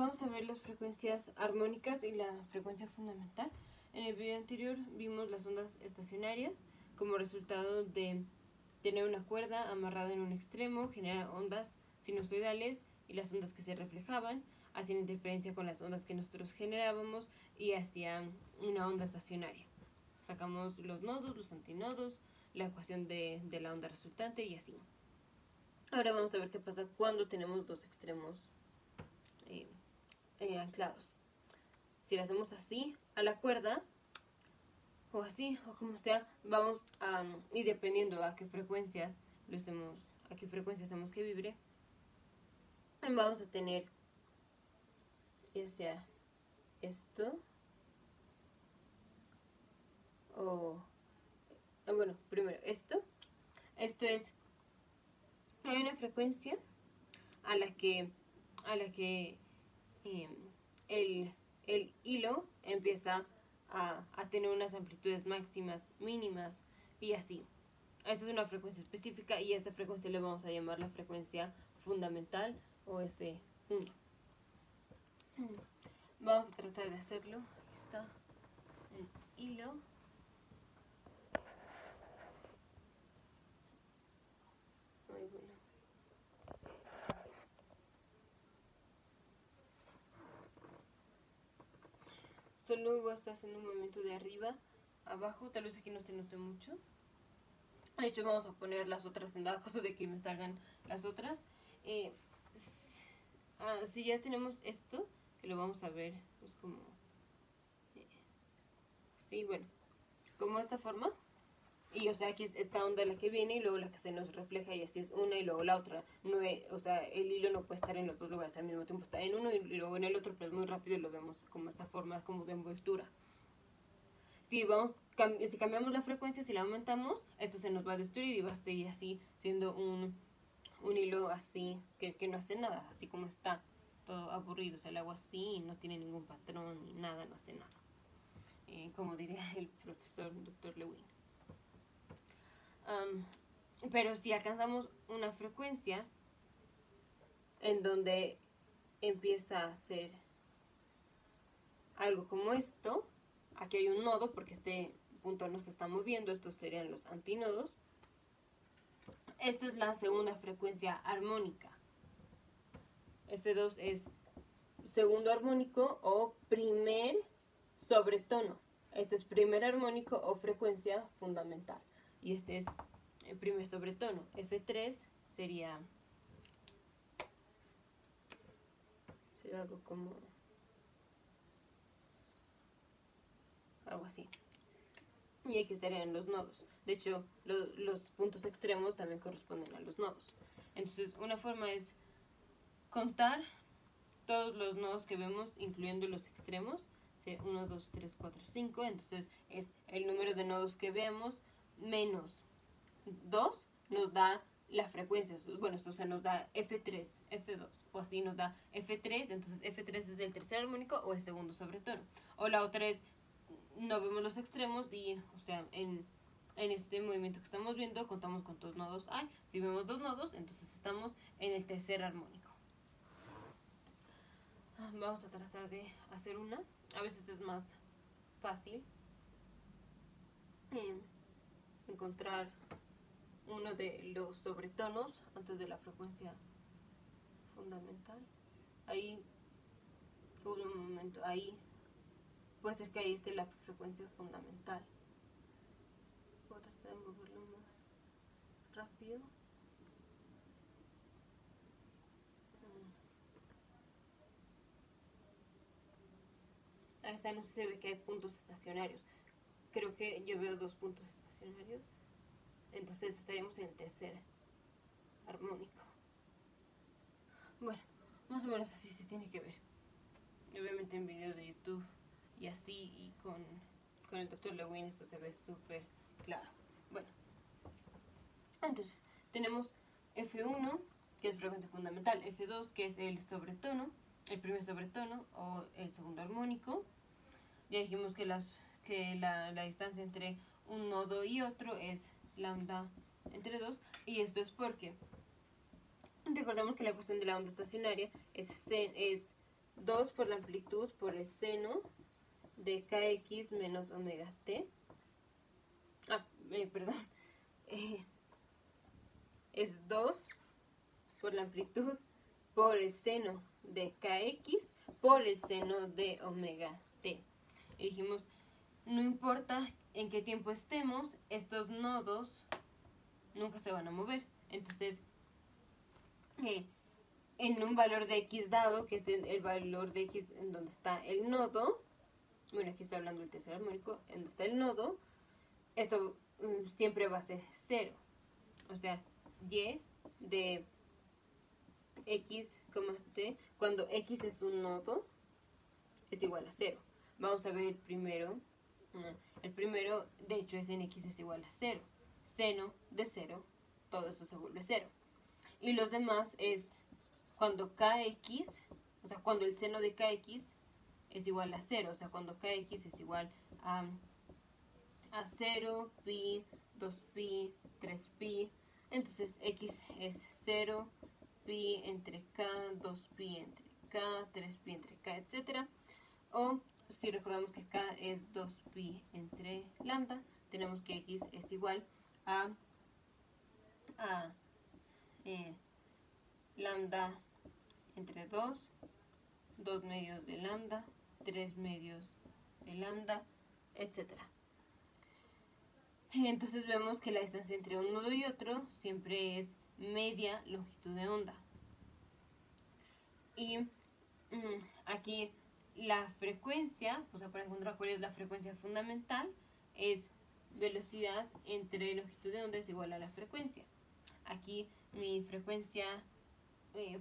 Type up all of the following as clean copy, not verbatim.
Vamos a ver las frecuencias armónicas y la frecuencia fundamental. En el video anterior vimos las ondas estacionarias como resultado de tener una cuerda amarrada en un extremo, generar ondas sinusoidales y las ondas que se reflejaban hacían interferencia con las ondas que nosotros generábamos y hacían una onda estacionaria. Sacamos los nodos, los antinodos, la ecuación de la onda resultante y así. Ahora vamos a ver qué pasa cuando tenemos dos extremos anclados. Si lo hacemos así a la cuerda, o así, o como sea, vamos a ir dependiendo a qué frecuencia hacemos que vibre, vamos a tener ya sea esto o bueno, primero esto es, hay una frecuencia a la que el hilo empieza a tener unas amplitudes máximas, mínimas y así. Esta es una frecuencia específica y a esta frecuencia le vamos a llamar la frecuencia fundamental o F1. Vamos a tratar de hacerlo. Aquí está el hilo. Muy bueno. Solo voy a estar haciendo un movimiento de arriba a abajo, tal vez aquí no se note mucho. De hecho vamos a poner las otras en dado caso de que me salgan las otras. Si ya tenemos esto, que lo vamos a ver pues como sí, bueno, como esta forma. Y o sea, aquí es esta onda la que viene y luego la que se nos refleja y así es una y luego la otra. No es, o sea, el hilo no puede estar en los dos lugares al mismo tiempo, está en uno y luego en el otro, pero es muy rápido y lo vemos como esta forma como de envoltura. Si cambiamos la frecuencia, si la aumentamos, esto se nos va a destruir y va a seguir así siendo un hilo así que no hace nada, así como está, todo aburrido. O sea, el agua así no tiene ningún patrón ni nada, no hace nada. Como diría el profesor Dr. Lewin. Pero si alcanzamos una frecuencia en donde empieza a ser algo como esto, aquí hay un nodo porque este punto no se está moviendo, estos serían los antinodos. Esta es la segunda frecuencia armónica. F2 es segundo armónico o primer sobretono. Este es primer armónico o frecuencia fundamental. Y este es el primer sobretono. F3 sería algo como algo así. Y aquí estarían los nodos. De hecho, los puntos extremos también corresponden a los nodos. Entonces, una forma es contar todos los nodos que vemos, incluyendo los extremos. 1, 2, 3, 4, 5. Entonces, es el número de nodos que vemos menos 2 nos da la frecuencia. Bueno, esto se nos da F3, F2, o así nos da F3. Entonces, F3 es del tercer armónico o el segundo sobretono. O la otra es, no vemos los extremos y, o sea, en este movimiento que estamos viendo, contamos cuántos nodos hay. Si vemos dos nodos, entonces estamos en el tercer armónico. Vamos a tratar de hacer una. A veces es más fácil encontrar uno de los sobretonos antes de la frecuencia fundamental. Ahí, un momento, ahí puede ser que ahí esté la frecuencia fundamental. Voy a tratar de moverlo más rápido. Ahí está, no sé si se ve que hay puntos estacionarios. Creo que yo veo dos puntos estacionarios. Entonces estaríamos en el tercer armónico. Bueno, más o menos así se tiene que ver. Obviamente en video de YouTube y así, y con el Dr. Lewin esto se ve súper claro. Bueno, entonces tenemos F1, que es frecuencia fundamental, F2, que es el sobretono, el primer sobretono o el segundo armónico. Ya dijimos que la distancia entre un nodo y otro es lambda entre 2, y esto es porque recordemos que la cuestión de la onda estacionaria es 2 por la amplitud por el seno de kx menos omega t. Perdón. Es 2 por la amplitud por el seno de kx por el seno de omega t. Y dijimos, no importa en qué tiempo estemos, estos nodos nunca se van a mover. Entonces, en un valor de x dado, que es el valor de x en donde está el nodo, bueno, aquí estoy hablando del tercer armónico, en donde está el nodo, esto siempre va a ser 0. O sea, y de x, t, cuando x es un nodo, es igual a 0. Vamos a ver el primero. El primero, de hecho, es en x es igual a 0. Seno de 0, todo eso se vuelve 0. Y los demás es cuando kx, o sea, cuando el seno de kx es igual a 0. O sea, cuando kx es igual a 0, pi, 2pi, 3pi. Entonces x es 0, pi entre k, 2pi entre k, 3pi entre k, etc. O si recordamos que k es 2pi entre lambda, tenemos que x es igual a lambda entre 2, 2 medios de lambda, 3 medios de lambda, etc. Entonces vemos que la distancia entre un nodo y otro siempre es media longitud de onda. Y aquí la frecuencia, o sea, para encontrar cuál es la frecuencia fundamental, es velocidad entre longitud de onda es igual a la frecuencia. Aquí mi frecuencia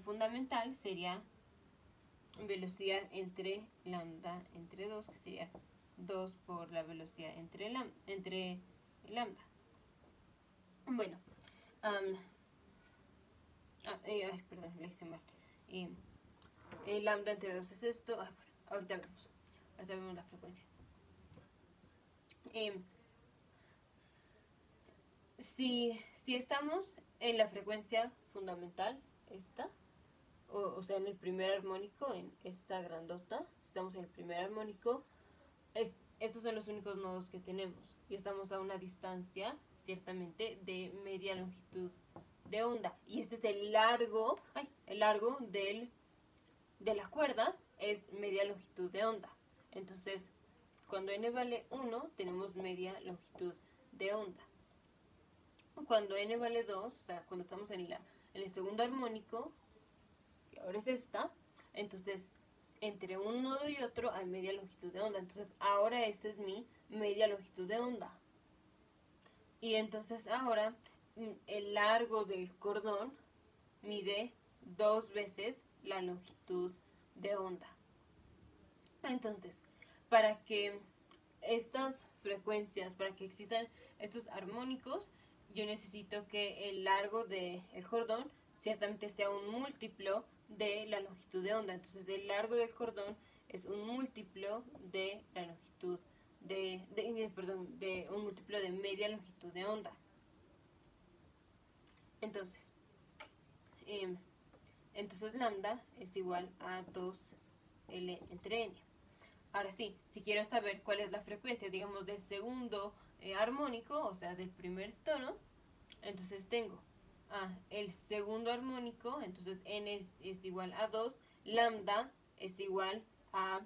fundamental sería velocidad entre lambda entre 2, que sería 2 por la velocidad entre lambda. Bueno, perdón, le hice mal. Lambda entre 2 es esto. Bueno, ahorita vemos la frecuencia. Si estamos en la frecuencia fundamental, esta, o sea, en el primer armónico, en esta grandota, si estamos en el primer armónico, estos son los únicos nodos que tenemos. Y estamos a una distancia, ciertamente, de media longitud de onda. Y este es el largo de la cuerda, es media longitud de onda. Entonces, cuando n vale 1, tenemos media longitud de onda. Cuando n vale 2, o sea, cuando estamos en el segundo armónico, que ahora es esta, entonces entre un nodo y otro hay media longitud de onda. Entonces ahora esta es mi media longitud de onda. Y entonces ahora el largo del cordón mide 2 veces la longitud de onda. Entonces, para que estas frecuencias, para que existan estos armónicos, yo necesito que el largo del cordón ciertamente sea un múltiplo de la longitud de onda. Entonces el largo del cordón es un múltiplo de la longitud de un múltiplo de media longitud de onda. Entonces lambda es igual a 2L entre n. Ahora sí, si quiero saber cuál es la frecuencia, digamos, del segundo armónico, o sea, del primer tono, entonces tengo el segundo armónico, entonces n es igual a 2, lambda es igual a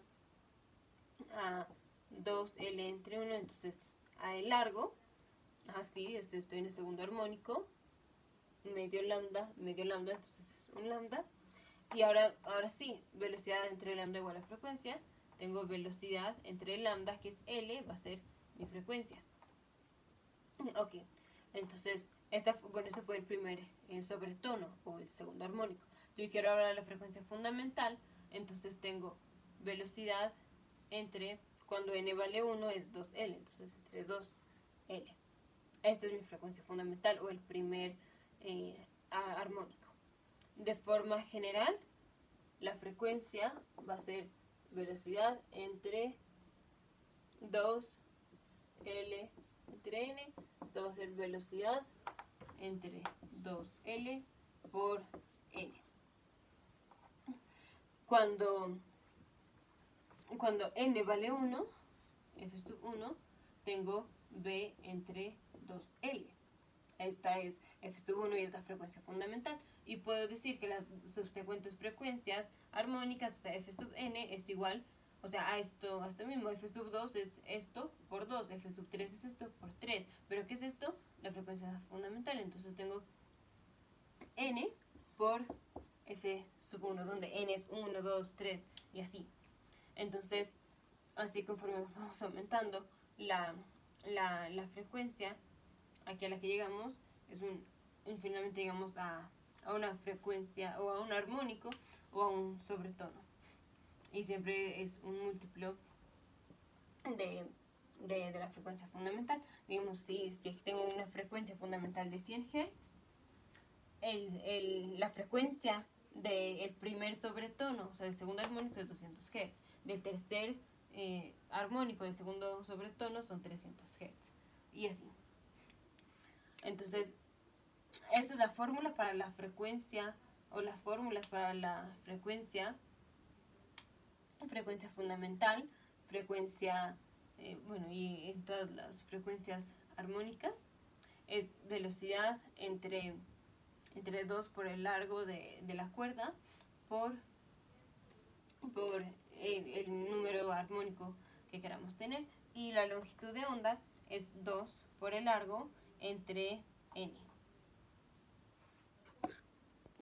2L entre 1, entonces a el largo, así, estoy en el segundo armónico, medio lambda, entonces es un lambda. Y ahora sí, velocidad entre lambda igual a frecuencia, tengo velocidad entre lambda, que es L, va a ser mi frecuencia. Ok, entonces, este fue el primer sobretono, o el segundo armónico. Si quiero ahora la frecuencia fundamental, entonces tengo velocidad entre, cuando n vale 1 es 2L, entonces entre 2L. Esta es mi frecuencia fundamental, o el primer armónico. De forma general, la frecuencia va a ser velocidad entre 2L entre n. Esto va a ser velocidad entre 2L por n. Cuando cuando n vale 1, f sub 1, tengo b entre 2L. Esta es f sub 1 y es la frecuencia fundamental. Y puedo decir que las subsecuentes frecuencias armónicas, o sea, f sub n es igual, o sea, a esto mismo. F sub 2 es esto por 2, f sub 3 es esto por 3. ¿Pero qué es esto? La frecuencia fundamental. Entonces tengo n por f sub 1, donde n es 1, 2, 3 y así. Entonces, así conforme vamos aumentando la frecuencia aquí a la que llegamos, finalmente llegamos a una frecuencia o a un armónico o a un sobretono. Y siempre es un múltiplo de la frecuencia fundamental. Digamos, si tengo una frecuencia fundamental de 100 Hz, la frecuencia del primer sobretono, o sea, del segundo armónico es 200 Hz. Del tercer armónico del segundo sobretono son 300 Hz. Y así. Entonces, esta es la fórmula para la frecuencia, o las fórmulas para la frecuencia fundamental, frecuencia, bueno, y en todas las frecuencias armónicas, es velocidad entre 2 por el largo de la cuerda por el número armónico que queramos tener, y la longitud de onda es 2 por el largo entre n.